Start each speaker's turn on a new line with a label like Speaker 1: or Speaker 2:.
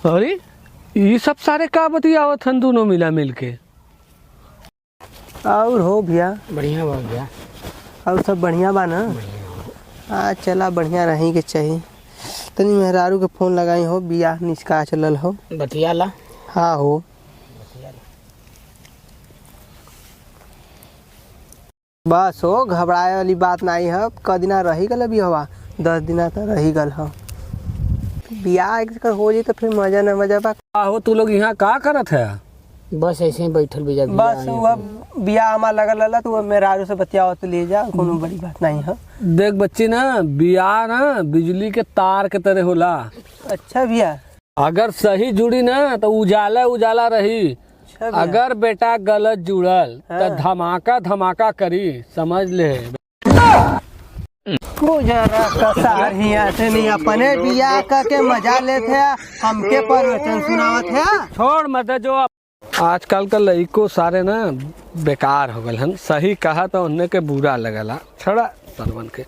Speaker 1: अरे ये सब सारे का बतियावत हन दोनों मिला मिल के।
Speaker 2: और हो भैया?
Speaker 3: बढ़िया बा भैया।
Speaker 2: और सब बढ़िया बा ना? हाँ चला बढ़िया रही के चाहिए। तनी मेहरारू के फोन लगाई हो, बियाह निष्का चलल हो।
Speaker 3: बतियाला।
Speaker 2: हाँ हो। बस हो, घबराए वाली बात नहीं है। क दिना रही गल अभी हवा, 10 दिना तो रही गल हो। बियाह एक हो जाए तो फिर मजा न मजा बा।
Speaker 1: आहो तू लोग यहाँ का करत है?
Speaker 3: बस ऐसे ही बैठल भी जा।
Speaker 2: बस वह बियाह हमारा लगल रहा तो मेहरारू से बतियाओ तो ले जा, कोनो बड़ी बात नहीं है।
Speaker 1: देख बच्ची ना, बियाह ना बिजली के तार के तरह होला।
Speaker 2: अच्छा भैया।
Speaker 1: अगर सही जुड़ी ना तो उजाला उजाला रही।
Speaker 2: अच्छा भैया।
Speaker 1: अगर बेटा गलत जुड़ल तो धमाका धमाका करी, समझ ले।
Speaker 2: जरा कसार ही आते नहीं, अपने बियाह करके मजा लेते हैं, हमके प्रवचन सुनावत है।
Speaker 1: छोड़ मत जो। आजकल का लड़को सारे ना बेकार हो गए हन। सही कहा तो उन्हें के बुरा लगला, छोड़ा सरवन के।